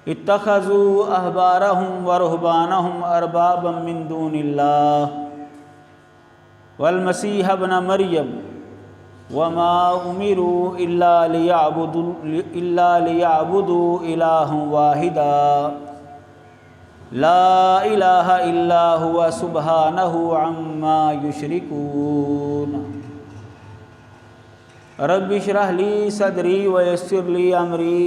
اتخذوا احبارهم ورهبانهم اربابا من دون الله والمسيح ابن مريم وما امروا الا ليعبدوا الها واحدا لا الہ الا هو سبحانہ عما یشرکون رب اشرح لی صدری ویسر لی امری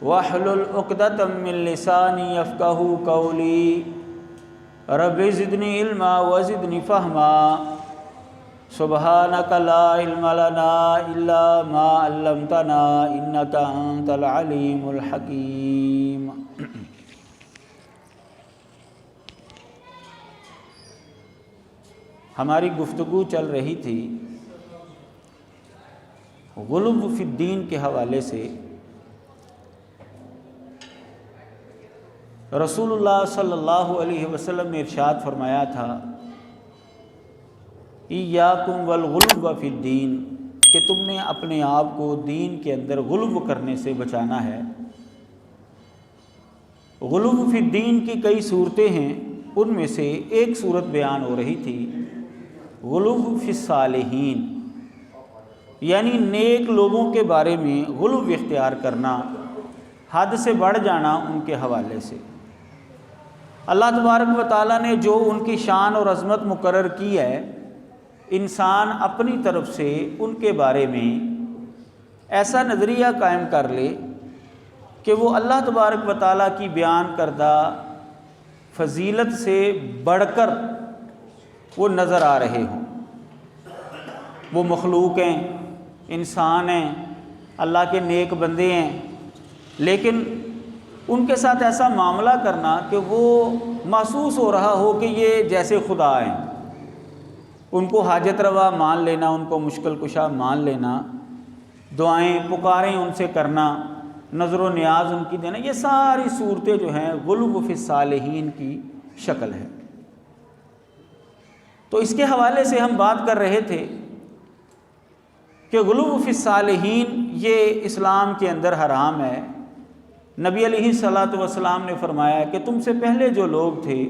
واحلل عقدۃ من لسانی یفقہوا قولی رب زدنی علما وزدنی فہما سبحانک لا علم لنا الا ما علمتنا انک انت العلیم الحکیم۔ ہماری گفتگو چل رہی تھی غلو فی الدین کے حوالے سے۔ رسول اللہ صلی اللہ علیہ وسلم نے ارشاد فرمایا تھا ایاکم والغلو فی الدین، کہ تم نے اپنے آپ کو دین کے اندر غلو کرنے سے بچانا ہے۔ غلو فی الدین کی کئی صورتیں ہیں، ان میں سے ایک صورت بیان ہو رہی تھی غلو فی الصالحین، یعنی نیک لوگوں کے بارے میں غلو اختیار کرنا، حد سے بڑھ جانا ان کے حوالے سے۔ اللہ تبارک و تعالیٰ نے جو ان کی شان اور عظمت مقرر کی ہے، انسان اپنی طرف سے ان کے بارے میں ایسا نظریہ قائم کر لے کہ وہ اللہ تبارک و تعالیٰ کی بیان کردہ فضیلت سے بڑھ کر وہ نظر آ رہے ہوں۔ وہ مخلوق ہیں، انسان ہیں، اللہ کے نیک بندے ہیں، لیکن ان کے ساتھ ایسا معاملہ کرنا کہ وہ محسوس ہو رہا ہو کہ یہ جیسے خدا ہیں، ان کو حاجت روا مان لینا، ان کو مشکل کشا مان لینا، دعائیں پکاریں ان سے کرنا، نظر و نیاز ان کی دینا، یہ ساری صورتیں جو ہیں غلو فی الصالحین کی شکل ہے۔ تو اس کے حوالے سے ہم بات کر رہے تھے کہ غلو فی الصالحین یہ اسلام کے اندر حرام ہے۔ نبی علیہ الصلاۃ والسلام نے فرمایا کہ تم سے پہلے جو لوگ تھے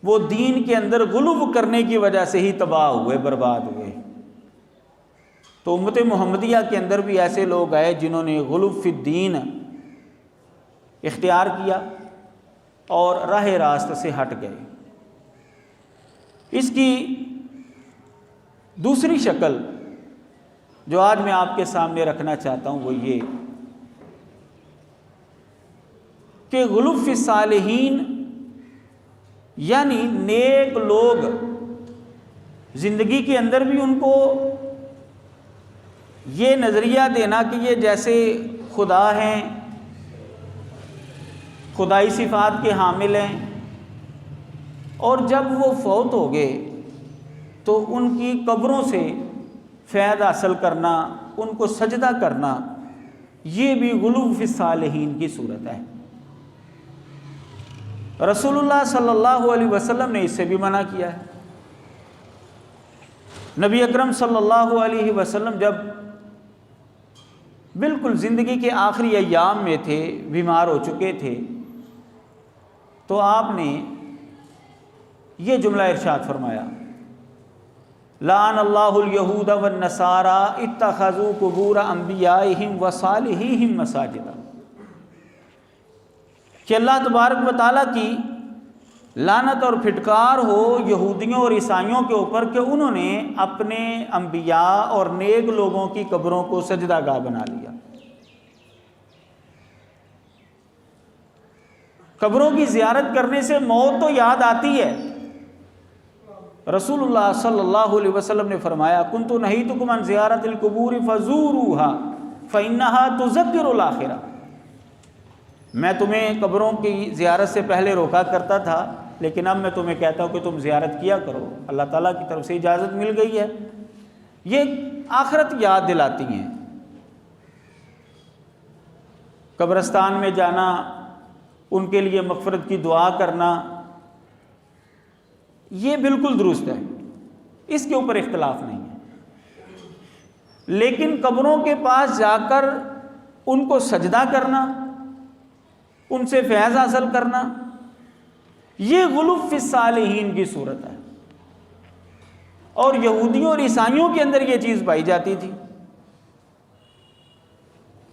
وہ دین کے اندر غلو کرنے کی وجہ سے ہی تباہ ہوئے، برباد ہوئے۔ تو امت محمدیہ کے اندر بھی ایسے لوگ آئے جنہوں نے غلو فی الدین اختیار کیا اور راہ راست سے ہٹ گئے۔ اس کی دوسری شکل جو آج میں آپ کے سامنے رکھنا چاہتا ہوں وہ یہ کہ غلو فی الصالحین یعنی نیک لوگ زندگی کے اندر بھی ان کو یہ نظریہ دینا کہ یہ جیسے خدا ہیں، خدائی صفات کے حامل ہیں، اور جب وہ فوت ہو گئے تو ان کی قبروں سے فیض حاصل کرنا، ان کو سجدہ کرنا، یہ بھی غلو فی الصالحین کی صورت ہے۔ رسول اللہ صلی اللہ علیہ وسلم نے اس سے بھی منع کیا ہے۔ نبی اکرم صلی اللہ علیہ وسلم جب بالکل زندگی کے آخری ایام میں تھے، بیمار ہو چکے تھے، تو آپ نے یہ جملہ ارشاد فرمایا لعن اللہ الیہود والنصارى اتخذوا قبور انبیائہم وصالحیہم مساجدا، کہ اللہ تبارک و تعالیٰ کی لعنت اور پھٹکار ہو یہودیوں اور عیسائیوں کے اوپر کہ انہوں نے اپنے انبیاء اور نیک لوگوں کی قبروں کو سجدہ گاہ بنا لیا۔ قبروں کی زیارت کرنے سے موت تو یاد آتی ہے۔ رسول اللہ صلی اللہ علیہ وسلم نے فرمایا کنت نہیتکم عن زیارت القبور فزوروها فإنها تذکر الآخرہ، میں تمہیں قبروں کی زیارت سے پہلے روکا کرتا تھا، لیکن اب میں تمہیں کہتا ہوں کہ تم زیارت کیا کرو، اللہ تعالیٰ کی طرف سے اجازت مل گئی ہے، یہ آخرت یاد دلاتی ہیں۔ قبرستان میں جانا، ان کے لیے مغفرت کی دعا کرنا، یہ بالکل درست ہے، اس کے اوپر اختلاف نہیں ہے، لیکن قبروں کے پاس جا کر ان کو سجدہ کرنا، ان سے فیض حاصل کرنا، یہ غلو فی الصالحین کی صورت ہے۔ اور یہودیوں اور عیسائیوں کے اندر یہ چیز پائی جاتی تھی،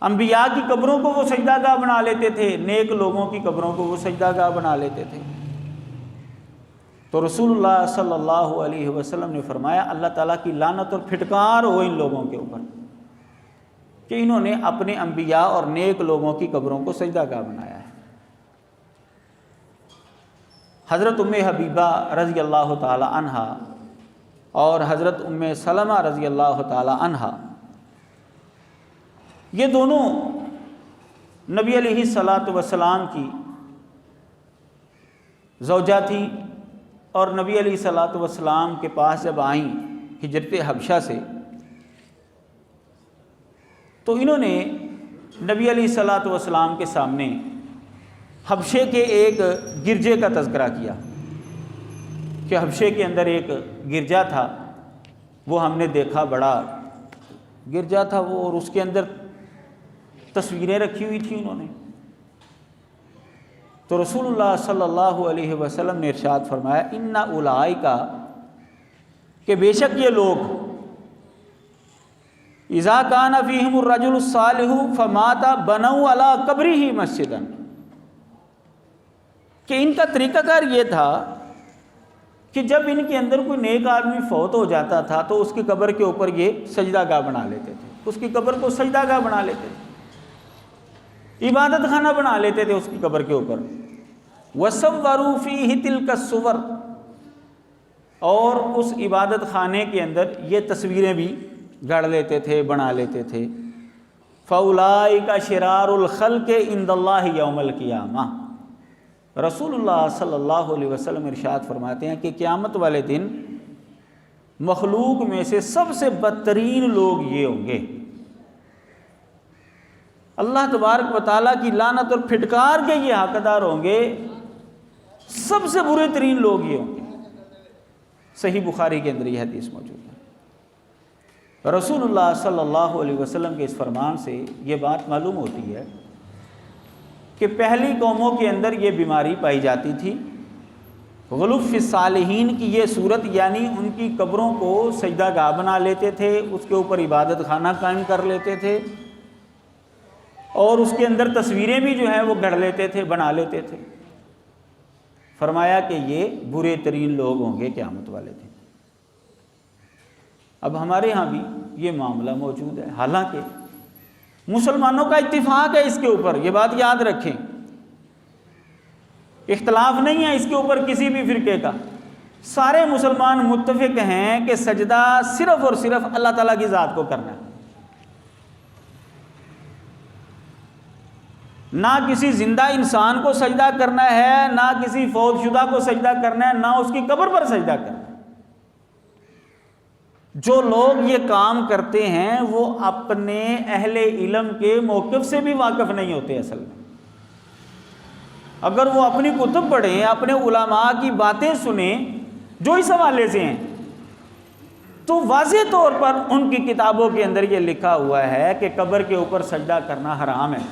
انبیاء کی قبروں کو وہ سجدہ گاہ بنا لیتے تھے، نیک لوگوں کی قبروں کو وہ سجدہ گاہ بنا لیتے تھے۔ تو رسول اللہ صلی اللہ علیہ وسلم نے فرمایا اللہ تعالیٰ کی لعنت اور پھٹکار ہو ان لوگوں کے اوپر کہ انہوں نے اپنے انبیاء اور نیک لوگوں کی قبروں کو سجدہ گاہ بنایا ہے۔ حضرت ام حبیبہ رضی اللہ تعالی عنہا اور حضرت ام سلمہ رضی اللہ تعالی عنہا، یہ دونوں نبی علیہ الصلاۃ والسلام کی زوجہ تھی، اور نبی علیہ الصلاۃ والسلام کے پاس جب آئیں ہجرت حبشہ سے، تو انہوں نے نبی علیہ الصلاۃ والسلام کے سامنے حبشے کے ایک گرجے کا تذکرہ کیا کہ حبشے کے اندر ایک گرجا تھا، وہ ہم نے دیکھا، بڑا گرجا تھا وہ، اور اس کے اندر تصویریں رکھی ہوئی تھیں انہوں نے۔ تو رسول اللہ صلی اللہ علیہ وسلم نے ارشاد فرمایا ان اولئک، کہ بے شک یہ لوگ، اذا کان فیہم الرجل الصالح فمات بنوا علی قبرہ مسجدا، کہ ان کا طریقہ کار یہ تھا کہ جب ان کے اندر کوئی نیک آدمی فوت ہو جاتا تھا تو اس کی قبر کے اوپر یہ سجدہ گاہ بنا لیتے تھے، اس کی قبر کو سجدہ گاہ بنا لیتے تھے، عبادت خانہ بنا لیتے تھے اس کی قبر کے اوپر۔ وَصَوَّرُوا فِيهِ تِلْكَ الصُّوَرَ، اور اس عبادت خانے کے اندر یہ تصویریں بھی گڑھ لیتے تھے، بنا لیتے تھے۔ فَأُولَئِكَ شِرَارُ الْخَلْقِ عِندَ اللَّهِ يَوْمَ الْقِيَامَةِ، رسول اللہ صلی اللہ علیہ وسلم ارشاد فرماتے ہیں کہ قیامت والے دن مخلوق میں سے سب سے بدترین لوگ یہ ہوں گے، اللہ تبارک و تعالیٰ کی لعنت اور پھٹکار کے یہ حقدار ہوں گے، سب سے برے ترین لوگ یہ ہوں گے۔ صحیح بخاری کے اندر یہ حدیث موجود ہے۔ رسول اللہ صلی اللہ علیہ وسلم کے اس فرمان سے یہ بات معلوم ہوتی ہے کہ پہلی قوموں کے اندر یہ بیماری پائی جاتی تھی، غلو فی الصالحین کی یہ صورت، یعنی ان کی قبروں کو سجدہ گاہ بنا لیتے تھے، اس کے اوپر عبادت خانہ قائم کر لیتے تھے، اور اس کے اندر تصویریں بھی جو ہیں وہ گڑھ لیتے تھے، بنا لیتے تھے۔ فرمایا کہ یہ برے ترین لوگ ہوں گے قیامت والے دن۔ اب ہمارے ہاں بھی یہ معاملہ موجود ہے، حالانکہ مسلمانوں کا اتفاق ہے اس کے اوپر، یہ بات یاد رکھیں، اختلاف نہیں ہے اس کے اوپر کسی بھی فرقے کا، سارے مسلمان متفق ہیں کہ سجدہ صرف اور صرف اللہ تعالیٰ کی ذات کو کرنا ہے، نہ کسی زندہ انسان کو سجدہ کرنا ہے، نہ کسی فوت شدہ کو سجدہ کرنا ہے، نہ اس کی قبر پر سجدہ کرنا ہے۔ جو لوگ یہ کام کرتے ہیں وہ اپنے اہل علم کے موقف سے بھی واقف نہیں ہوتے اصل میں۔ اگر وہ اپنی کتب پڑھیں، اپنے علماء کی باتیں سنیں جو اس حوالے سے ہیں، تو واضح طور پر ان کی کتابوں کے اندر یہ لکھا ہوا ہے کہ قبر کے اوپر سجدہ کرنا حرام ہے،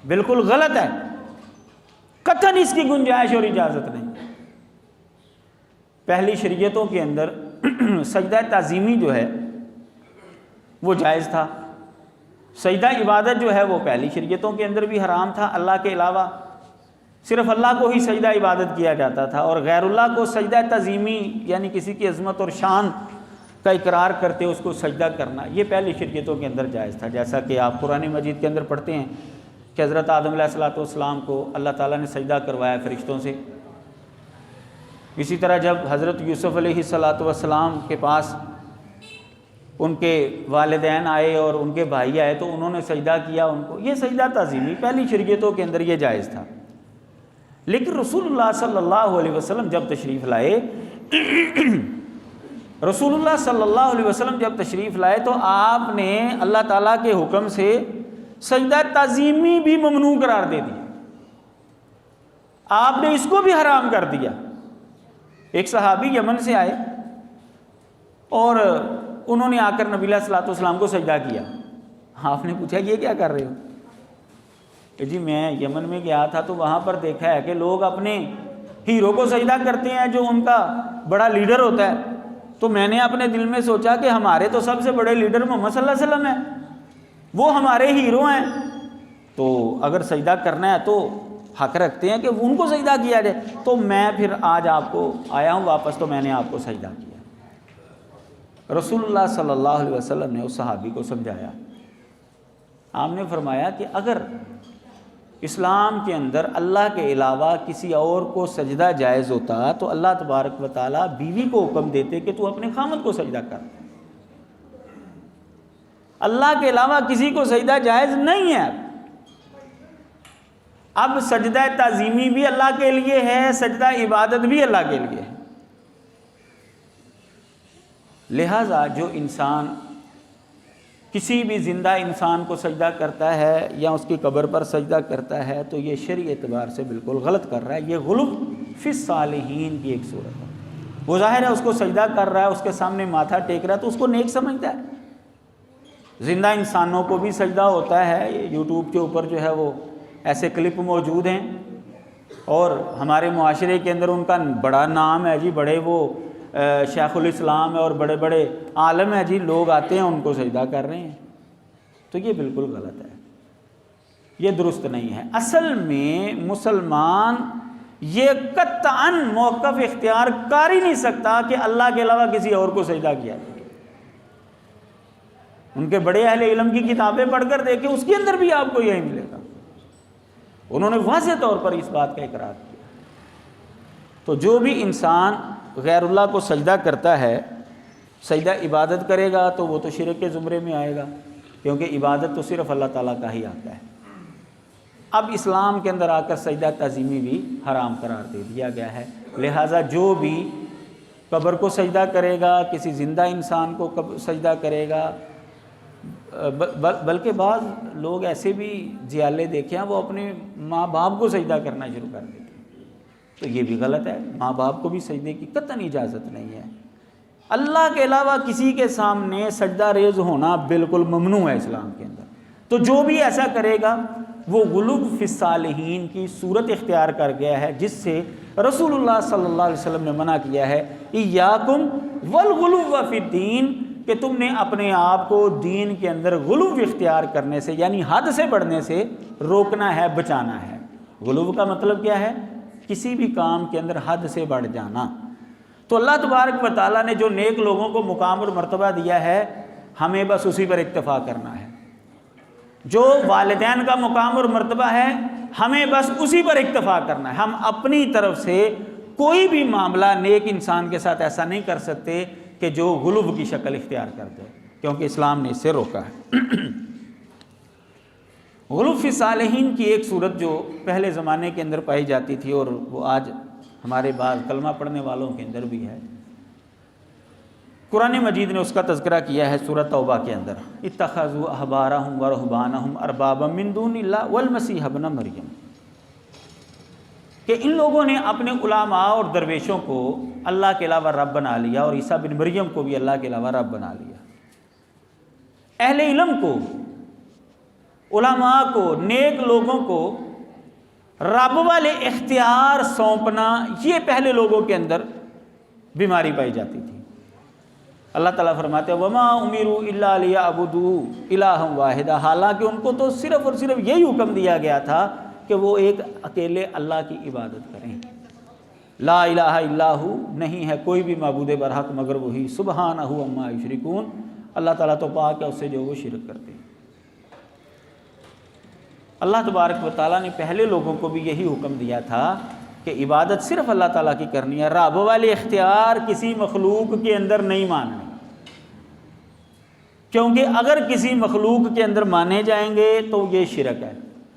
بالکل غلط ہے، قطعاً اس کی گنجائش اور اجازت نہیں۔ پہلی شریعتوں کے اندر سجدہ تعظیمی جو ہے وہ جائز تھا، سجدہ عبادت جو ہے وہ پہلی شریعتوں کے اندر بھی حرام تھا، اللہ کے علاوہ صرف اللہ کو ہی سجدہ عبادت کیا جاتا تھا، اور غیر اللہ کو سجدہ تعظیمی یعنی کسی کی عظمت اور شان کا اقرار کرتے اس کو سجدہ کرنا یہ پہلی شریعتوں کے اندر جائز تھا۔ جیسا کہ آپ قرآن مجید کے اندر پڑھتے ہیں کہ حضرت آدم علیہ السلام کو اللہ تعالیٰ نے سجدہ کروایا فرشتوں سے۔ اسی طرح جب حضرت یوسف علیہ السلام کے پاس ان کے والدین آئے اور ان کے بھائی آئے تو انہوں نے سجدہ کیا ان کو، یہ سجدہ تعظیمی پہلی شریعتوں کے اندر یہ جائز تھا۔ لیکن رسول اللہ صلی اللہ علیہ وسلم جب تشریف لائے رسول اللہ صلی اللہ علیہ وسلم جب تشریف لائے تو آپ نے اللہ تعالیٰ کے حکم سے سجدہ تعظیمی بھی ممنوع قرار دے دیا، آپ نے اس کو بھی حرام کر دیا۔ ایک صحابی یمن سے آئے اور انہوں نے آ کر نبی علیہ الصلوۃ والسلام کو سجدہ کیا۔ آپ نے پوچھا یہ کیا کر رہے ہو؟ کہ جی میں یمن میں گیا تھا تو وہاں پر دیکھا ہے کہ لوگ اپنے ہیرو کو سجدہ کرتے ہیں جو ان کا بڑا لیڈر ہوتا ہے، تو میں نے اپنے دل میں سوچا کہ ہمارے تو سب سے بڑے لیڈر محمد صلی اللہ علیہ وسلم ہیں، وہ ہمارے ہیرو ہیں، تو اگر سجدہ کرنا ہے تو حق رکھتے ہیں کہ ان کو سجدہ کیا جائے۔ تو میں پھر آج آپ کو آیا ہوں واپس، تو میں نے آپ کو سجدہ کیا۔ رسول اللہ صلی اللہ علیہ وسلم نے اس صحابی کو سمجھایا، آپ نے فرمایا کہ اگر اسلام کے اندر اللہ کے علاوہ کسی اور کو سجدہ جائز ہوتا تو اللہ تبارک و تعالیٰ بیوی کو حکم دیتے کہ تو اپنے خامد کو سجدہ کر۔ اللہ کے علاوہ کسی کو سجدہ جائز نہیں ہے۔ اب سجدہ تعظیمی بھی اللہ کے لیے ہے، سجدہ عبادت بھی اللہ کے لیے ہے۔ لہٰذا جو انسان کسی بھی زندہ انسان کو سجدہ کرتا ہے یا اس کی قبر پر سجدہ کرتا ہے تو یہ شرعی اعتبار سے بالکل غلط کر رہا ہے، یہ غلو فی الصالحین کی ایک صورت ہے۔ وہ ظاہر ہے اس کو سجدہ کر رہا ہے، اس کے سامنے ماتھا ٹیک رہا ہے تو اس کو نیک سمجھتا ہے۔ زندہ انسانوں کو بھی سجدہ ہوتا ہے، یوٹیوب کے اوپر جو ہے وہ ایسے کلپ موجود ہیں، اور ہمارے معاشرے کے اندر ان کا بڑا نام ہے جی، بڑے وہ شیخ الاسلام ہے اور بڑے بڑے عالم ہیں جی، لوگ آتے ہیں ان کو سجدہ کر رہے ہیں، تو یہ بالکل غلط ہے، یہ درست نہیں ہے۔ اصل میں مسلمان یہ قطعاً موقف اختیار کر ہی نہیں سکتا کہ اللہ کے علاوہ کسی اور کو سجدہ کیا جائے۔ ان کے بڑے اہل علم کی کتابیں پڑھ کر دیکھیں، اس کے اندر بھی آپ کو یہی ملے گا، انہوں نے واضح طور پر اس بات کا اقرار کیا۔ تو جو بھی انسان غیر اللہ کو سجدہ کرتا ہے، سجدہ عبادت کرے گا تو وہ تو شرک کے زمرے میں آئے گا، کیونکہ عبادت تو صرف اللہ تعالیٰ کا ہی آتا ہے۔ اب اسلام کے اندر آ کر سجدہ تعظیمی بھی حرام قرار دے دیا گیا ہے، لہٰذا جو بھی قبر کو سجدہ کرے گا، کسی زندہ انسان کو سجدہ کرے گا، بلکہ بعض لوگ ایسے بھی جیالے دیکھے ہیں وہ اپنے ماں باپ کو سجدہ کرنا شروع کر دیتے ہیں، تو یہ بھی غلط ہے۔ ماں باپ کو بھی سجدے کی قطعاً اجازت نہیں ہے۔ اللہ کے علاوہ کسی کے سامنے سجدہ ریز ہونا بالکل ممنوع ہے اسلام کے اندر۔ تو جو بھی ایسا کرے گا وہ غلو فی الصالحین کی صورت اختیار کر گیا ہے، جس سے رسول اللہ صلی اللہ علیہ وسلم نے منع کیا ہے، ایاکم والغلو فی الدین، کہ تم نے اپنے آپ کو دین کے اندر غلو اختیار کرنے سے، یعنی حد سے بڑھنے سے روکنا ہے، بچانا ہے۔ غلو کا مطلب کیا ہے؟ کسی بھی کام کے اندر حد سے بڑھ جانا۔ تو اللہ تبارک و تعالیٰ نے جو نیک لوگوں کو مقام اور مرتبہ دیا ہے، ہمیں بس اسی پر اکتفا کرنا ہے۔ جو والدین کا مقام اور مرتبہ ہے، ہمیں بس اسی پر اکتفا کرنا ہے۔ ہم اپنی طرف سے کوئی بھی معاملہ نیک انسان کے ساتھ ایسا نہیں کر سکتے کہ جو غلو کی شکل اختیار کر دے، کیونکہ اسلام نے اس سے روکا ہے۔ غلو فی الصالحین کی ایک صورت جو پہلے زمانے کے اندر پائی جاتی تھی اور وہ آج ہمارے بعض کلمہ پڑھنے والوں کے اندر بھی ہے، قرآن مجید نے اس کا تذکرہ کیا ہے سورۃ توبہ کے اندر، اتخذوا احبارہم ورہبانہم اربابا من دون اللہ والمسیح ابن مریم، کہ ان لوگوں نے اپنے علماء اور درویشوں کو اللہ کے علاوہ رب بنا لیا، اور عیسیٰ بن مریم کو بھی اللہ کے علاوہ رب بنا لیا۔ اہل علم کو، علماء کو، نیک لوگوں کو رب والے اختیار سونپنا، یہ پہلے لوگوں کے اندر بیماری پائی جاتی تھی۔ اللہ تعالیٰ فرماتے ہیں وَمَا أُمِرُوا إِلَّا لِيَعْبُدُوا إِلَٰهًا وَاحِدًا، حالانکہ ان کو تو صرف اور صرف یہی حکم دیا گیا تھا کہ وہ ایک اکیلے اللہ کی عبادت کریں۔ لا الہ الا ہو، نہیں ہے کوئی بھی معبود برحق مگر وہی، سبحانہ عما یشرکون، اللہ تعالیٰ تو پاک ہے اس سے جو وہ شرک کرتے ہیں۔ اللہ تبارک و تعالیٰ نے پہلے لوگوں کو بھی یہی حکم دیا تھا کہ عبادت صرف اللہ تعالیٰ کی کرنی ہے، رب والے اختیار کسی مخلوق کے اندر نہیں ماننے، کیونکہ اگر کسی مخلوق کے اندر مانے جائیں گے تو یہ شرک ہے،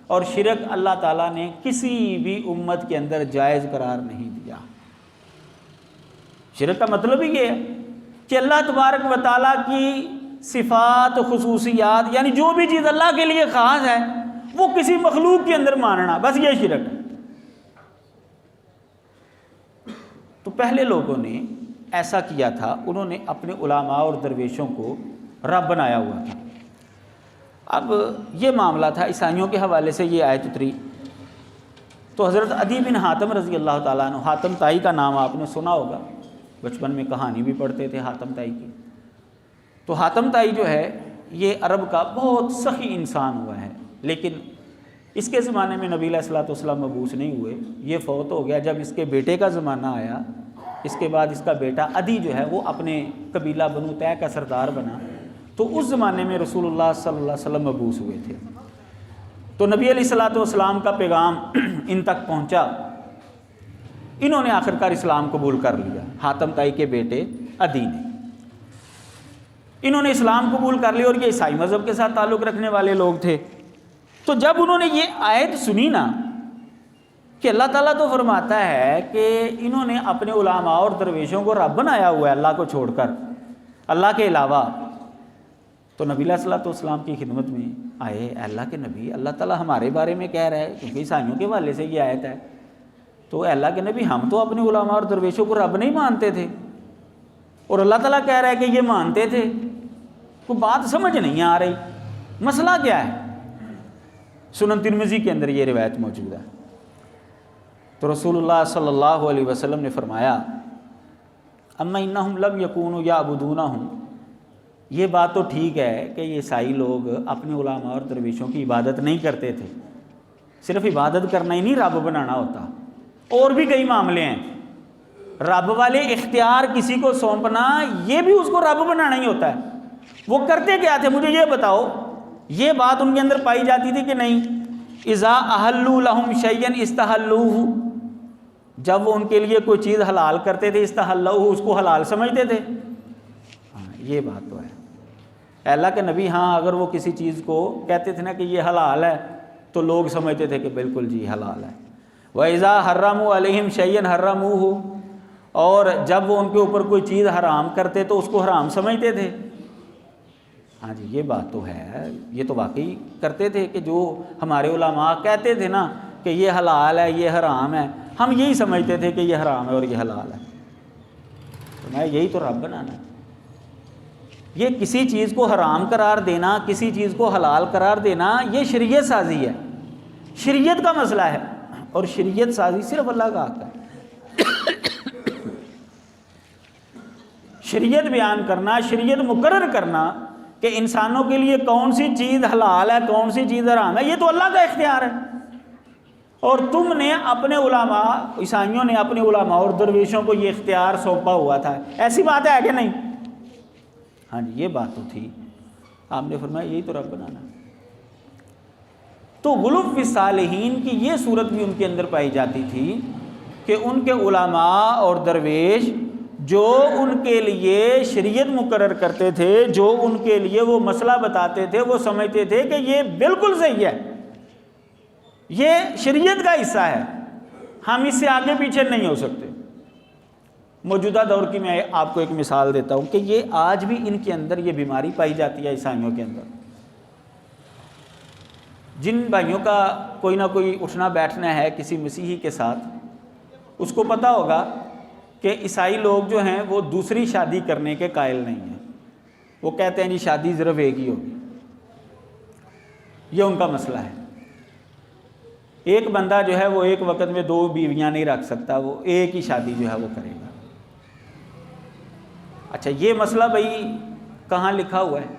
اور شرک اللہ تعالیٰ نے کسی بھی امت کے اندر جائز قرار نہیں دیا۔ شرک کا مطلب ہی یہ ہے کہ اللہ تبارک و تعالیٰ کی صفات، خصوصیات، یعنی جو بھی چیز اللہ کے لیے خاص ہے وہ کسی مخلوق کے اندر ماننا، بس یہ شرک ہے۔ تو پہلے لوگوں نے ایسا کیا تھا، انہوں نے اپنے علماء اور درویشوں کو رب بنایا ہوا تھا۔ اب یہ معاملہ تھا، عیسائیوں کے حوالے سے یہ آیت اتری۔ تو حضرت عدی بن حاتم رضی اللہ تعالیٰ عنہ، حاتم طائی کا نام آپ نے سنا ہوگا، بچپن میں کہانی بھی پڑھتے تھے حاتم طائی کی۔ تو حاتم طائی جو ہے یہ عرب کا بہت سخی انسان ہوا ہے، لیکن اس کے زمانے میں نبی علیہ الصلوۃ والسلام مبعوث نہیں ہوئے، یہ فوت ہو گیا۔ جب اس کے بیٹے کا زمانہ آیا، اس کے بعد اس کا بیٹا عدی جو ہے وہ اپنے قبیلہ بنو طے کا سردار بنا، تو اس زمانے میں رسول اللہ صلی اللہ علیہ وسلم مبعوث ہوئے تھے۔ تو نبی علیہ الصلوۃ والسلام کا پیغام ان تک پہنچا، انہوں نے آخرکار اسلام قبول کر لیا۔ حاتم طائی کے بیٹے عدی نے، انہوں نے اسلام قبول کر لیا، اور یہ عیسائی مذہب کے ساتھ تعلق رکھنے والے لوگ تھے۔ تو جب انہوں نے یہ آیت سنی نا کہ اللہ تعالیٰ تو فرماتا ہے کہ انہوں نے اپنے علماء اور درویشوں کو رب بنایا ہوا ہے اللہ کو چھوڑ کر، اللہ کے علاوہ، تو نبی علیہ الصلوۃ والسلام کی خدمت میں آئے، اے اللہ کے نبی، اللہ تعالیٰ ہمارے بارے میں کہہ رہا ہے، کیونکہ عیسائیوں کے حوالے سے یہ آیت ہے، تو اے اللہ کے نبی ہم تو اپنے علماء اور درویشوں کو رب نہیں مانتے تھے، اور اللہ تعالیٰ کہہ رہا ہے کہ یہ مانتے تھے، کوئی بات سمجھ نہیں آ رہی، مسئلہ کیا ہے؟ سنن ترمذی کے اندر یہ روایت موجود ہے۔ تو رسول اللہ صلی اللہ علیہ وسلم نے فرمایا، اما انہم لم یکونوا یعبدونہم، یہ بات تو ٹھیک ہے کہ یہ عیسائی لوگ اپنے علماء اور درویشوں کی عبادت نہیں کرتے تھے، صرف عبادت کرنا ہی نہیں رب بنانا ہوتا، اور بھی کئی معاملے ہیں۔ رب والے اختیار کسی کو سونپنا، یہ بھی اس کو رب بنانا ہی ہوتا ہے۔ وہ کرتے کیا تھے مجھے یہ بتاؤ؟ یہ بات ان کے اندر پائی جاتی تھی کہ نہیں، اذا احلوا لهم شيئا استحلوه، جب وہ ان کے لیے کوئی چیز حلال کرتے تھے استحلوه، اس کو حلال سمجھتے تھے۔ ہاں یہ بات تو ہے، اے اللہ کے نبی ہاں اگر وہ کسی چیز کو کہتے تھے نا کہ یہ حلال ہے، تو لوگ سمجھتے تھے کہ بالکل جی حلال ہے۔ وَإِذَا حَرَّمُوا عَلَيْهِمْ شَيْئًا حَرَّمُوهُ، اور جب وہ ان کے اوپر کوئی چیز حرام کرتے تو اس کو حرام سمجھتے تھے۔ ہاں جی یہ بات تو ہے، یہ تو واقعی کرتے تھے کہ جو ہمارے علماء کہتے تھے نا کہ یہ حلال ہے یہ حرام ہے، ہم یہی سمجھتے تھے کہ یہ حرام ہے اور یہ حلال ہے۔ تو میں یہی تو رب بنانا ہے۔ یہ کسی چیز کو حرام قرار دینا، کسی چیز کو حلال قرار دینا، یہ شریعت سازی ہے، شریعت کا مسئلہ ہے، اور شریعت سازی صرف اللہ کا حق ہے۔ شریعت بیان کرنا، شریعت مقرر کرنا کہ انسانوں کے لیے کون سی چیز حلال ہے کون سی چیز حرام ہے، یہ تو اللہ کا اختیار ہے۔ اور تم نے اپنے علماء، عیسائیوں نے اپنے علماء اور درویشوں کو یہ اختیار سونپا ہوا تھا، ایسی بات ہے کہ نہیں؟ ہاں جی یہ بات تو تھی، آپ نے فرمایا یہی تو رب بنانا۔ تو غلو فی الصالحین کی یہ صورت بھی ان کے اندر پائی جاتی تھی کہ ان کے علماء اور درویش جو ان کے لیے شریعت مقرر کرتے تھے، جو ان کے لیے وہ مسئلہ بتاتے تھے، وہ سمجھتے تھے کہ یہ بالکل صحیح ہے، یہ شریعت کا حصہ ہے، ہم اس سے آگے پیچھے نہیں ہو سکتے۔ موجودہ دور کی میں آپ کو ایک مثال دیتا ہوں کہ یہ آج بھی ان کے اندر یہ بیماری پائی جاتی ہے عیسائیوں کے اندر۔ جن بھائیوں کا کوئی نہ کوئی اٹھنا بیٹھنا ہے کسی مسیحی کے ساتھ، اس کو پتہ ہوگا کہ عیسائی لوگ جو ہیں وہ دوسری شادی کرنے کے قائل نہیں ہیں، وہ کہتے ہیں جی شادی صرف ایک ہی ہوگی، یہ ان کا مسئلہ ہے۔ ایک بندہ جو ہے وہ ایک وقت میں 2 بیویاں نہیں رکھ سکتا، وہ ایک ہی شادی جو ہے وہ کرے گا۔ اچھا یہ مسئلہ بھائی کہاں لکھا ہوا ہے؟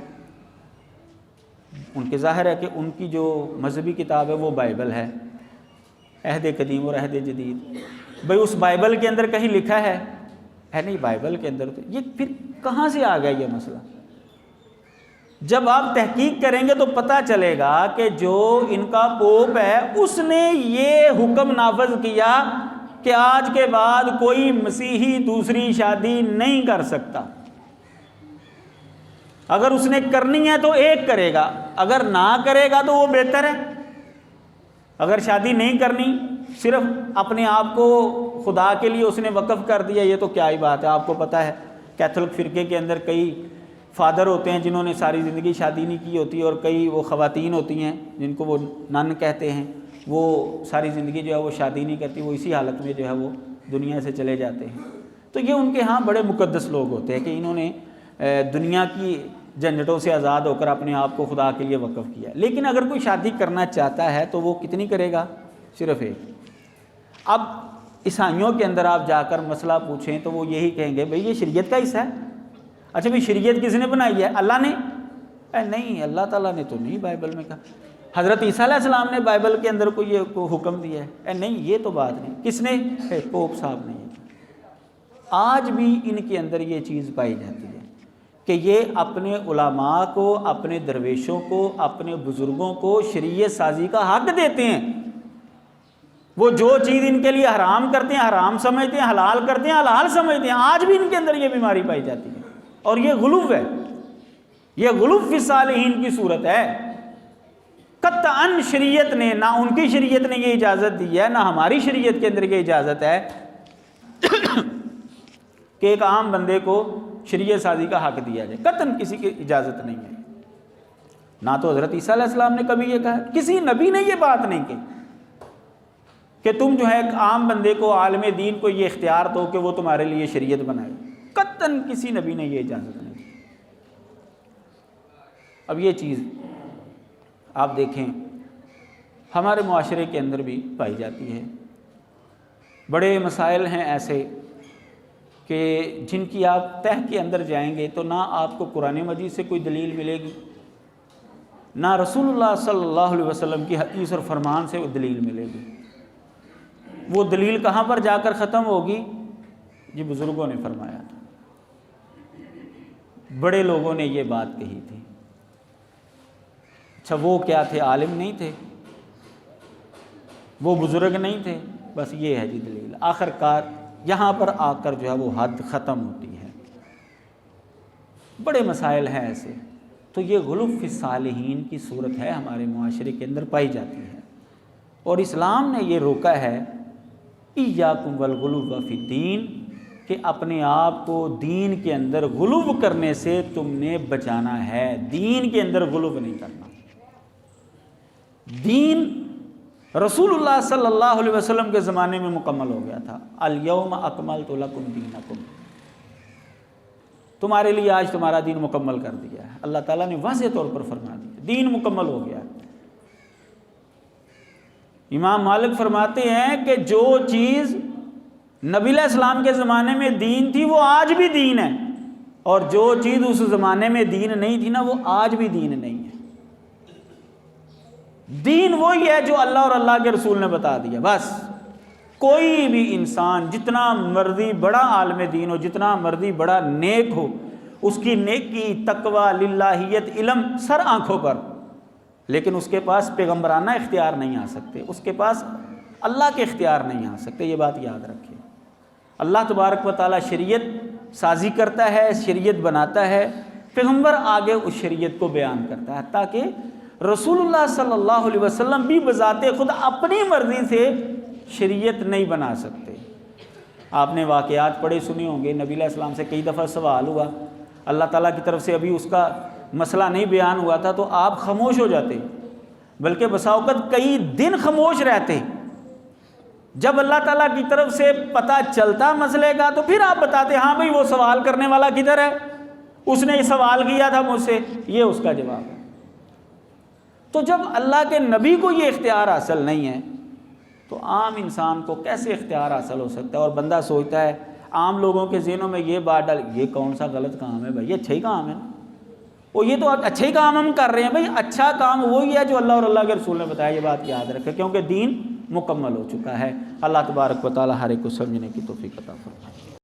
ان کے ظاہر ہے کہ ان کی جو مذہبی کتاب ہے وہ بائبل ہے، عہد قدیم اور عہد جدید۔ بھائی اس بائبل کے اندر کہیں لکھا ہے نہیں بائبل کے اندر، تو یہ پھر کہاں سے آ گیا یہ مسئلہ؟ جب آپ تحقیق کریں گے تو پتہ چلے گا کہ جو ان کا پوپ ہے اس نے یہ حکم نافذ کیا کہ آج کے بعد کوئی مسیحی دوسری شادی نہیں کر سکتا۔ اگر اس نے کرنی ہے تو ایک کرے گا، اگر نہ کرے گا تو وہ بہتر ہے۔ اگر شادی نہیں کرنی، صرف اپنے آپ کو خدا کے لیے اس نے وقف کر دیا، یہ تو کیا ہی بات ہے۔ آپ کو پتہ ہے کیتھولک فرقے کے اندر کئی فادر ہوتے ہیں جنہوں نے ساری زندگی شادی نہیں کی ہوتی، اور کئی وہ خواتین ہوتی ہیں جن کو وہ نن کہتے ہیں، وہ ساری زندگی جو ہے وہ شادی نہیں کرتی، وہ اسی حالت میں جو ہے وہ دنیا سے چلے جاتے ہیں۔ تو یہ ان کے ہاں بڑے مقدس لوگ ہوتے ہیں کہ انہوں نے دنیا کی جھنجھٹوں سے آزاد ہو کر اپنے آپ کو خدا کے لیے وقف کیا. لیکن اگر کوئی شادی کرنا چاہتا ہے تو وہ کتنی کرے گا؟ صرف ایک. اب عیسائیوں کے اندر آپ جا کر مسئلہ پوچھیں تو وہ یہی کہیں گے بھئی یہ شریعت کا حصہ ہے. اچھا بھئی شریعت کس نے بنائی ہے؟ اللہ نے؟ نہیں، اللہ تعالیٰ نے تو نہیں بائبل میں کہا. حضرت عیسیٰ علیہ السلام نے بائبل کے اندر کوئی حکم دیا ہے؟ نہیں، یہ تو بات نہیں. کس نے؟ پوپ صاحب نے. آج بھی ان کے اندر یہ چیز پائی جاتی ہے کہ یہ اپنے علماء کو، اپنے درویشوں کو، اپنے بزرگوں کو شریعت سازی کا حق دیتے ہیں. وہ جو چیز ان کے لیے حرام کرتے ہیں حرام سمجھتے ہیں، حلال کرتے ہیں حلال سمجھتے ہیں. آج بھی ان کے اندر یہ بیماری پائی جاتی ہے اور یہ غلو ہے. یہ غلو فی الصالحین کی صورت ہے. قطعاً شریعت نے، نہ ان کی شریعت نے یہ اجازت دی ہے، نہ ہماری شریعت کے اندر یہ اجازت ہے کہ ایک عام بندے کو شریعت سازی کا حق دیا جائے. قطعاً کسی کی اجازت نہیں ہے. نہ تو حضرت عیسیٰ علیہ السلام نے کبھی یہ کہا، کسی نبی نے یہ بات نہیں کہی کہ تم جو ہے ایک عام بندے کو، عالم دین کو یہ اختیار دو کہ وہ تمہارے لیے شریعت بنائے. قطعاً کسی نبی نے یہ اجازت نہیں دی. اب یہ چیز آپ دیکھیں ہمارے معاشرے کے اندر بھی پائی جاتی ہے. بڑے مسائل ہیں ایسے کہ جن کی آپ تہ کے اندر جائیں گے تو نہ آپ کو قرآن مجید سے کوئی دلیل ملے گی، نہ رسول اللہ صلی اللہ علیہ وسلم کی حدیث اور فرمان سے وہ دلیل ملے گی. وہ دلیل کہاں پر جا کر ختم ہوگی؟ جی بزرگوں نے فرمایا تھا، بڑے لوگوں نے یہ بات کہی تھی. اچھا وہ کیا تھے؟ عالم نہیں تھے، وہ بزرگ نہیں تھے. بس یہ ہے جی دلیل. آخر کار یہاں پر آ کر جو ہے وہ حد ختم ہوتی ہے. بڑے مسائل ہیں ایسے. تو یہ غلو فی الصالحین کی صورت ہے ہمارے معاشرے کے اندر پائی جاتی ہے، اور اسلام نے یہ روکا ہے ایاکم والغلو فی الدین، کہ اپنے آپ کو دین کے اندر غلو کرنے سے تم نے بچانا ہے. دین کے اندر غلو نہیں کرنا. دین رسول اللہ صلی اللہ علیہ وسلم کے زمانے میں مکمل ہو گیا تھا. الیوم اکملت لکم دینکم، تمہارے لیے آج تمہارا دین مکمل کر دیا ہے. اللہ تعالیٰ نے واضح طور پر فرما دیا دین مکمل ہو گیا. امام مالک فرماتے ہیں کہ جو چیز نبی علیہ السلام کے زمانے میں دین تھی وہ آج بھی دین ہے، اور جو چیز اس زمانے میں دین نہیں تھی نا وہ آج بھی دین نہیں ہے. دین وہی ہے جو اللہ اور اللہ کے رسول نے بتا دیا. بس کوئی بھی انسان جتنا مرضی بڑا عالم دین ہو، جتنا مرضی بڑا نیک ہو، اس کی نیکی، تقوی، للہیت، علم سر آنکھوں پر، لیکن اس کے پاس پیغمبرانہ اختیار نہیں آ سکتے، اس کے پاس اللہ کے اختیار نہیں آ سکتے. یہ بات یاد رکھیں. اللہ تبارک و تعالیٰ شریعت سازی کرتا ہے، شریعت بناتا ہے، پیغمبر آگے اس شریعت کو بیان کرتا ہے، تاکہ رسول اللہ صلی اللہ علیہ وسلم بھی بذات خود اپنی مرضی سے شریعت نہیں بنا سکتے. آپ نے واقعات پڑھے سنے ہوں گے، نبی علیہ السلام سے کئی دفعہ سوال ہوا، اللہ تعالیٰ کی طرف سے ابھی اس کا مسئلہ نہیں بیان ہوا تھا تو آپ خاموش ہو جاتے، بلکہ بسا اوقات کئی دن خاموش رہتے. جب اللہ تعالیٰ کی طرف سے پتہ چلتا مسئلے کا تو پھر آپ بتاتے ہاں بھئی وہ سوال کرنے والا کدھر ہے، اس نے یہ سوال کیا تھا مجھ سے، یہ اس کا جواب ہے. تو جب اللہ کے نبی کو یہ اختیار حاصل نہیں ہے تو عام انسان کو کیسے اختیار حاصل ہو سکتا ہے؟ اور بندہ سوچتا ہے، عام لوگوں کے ذہنوں میں یہ بات ڈال، یہ کون سا غلط کام ہے بھائی، یہ اچھا ہی کام ہے نا، وہ یہ تو اچھا ہی کام ہم کر رہے ہیں. بھائی اچھا کام وہی ہے جو اللہ اور اللہ کے رسول نے بتایا. یہ بات یاد رکھے کیونکہ دین مکمل ہو چکا ہے. اللہ تبارک و تعالی ہر ایک کو سمجھنے کی توفیق عطا فرمائے.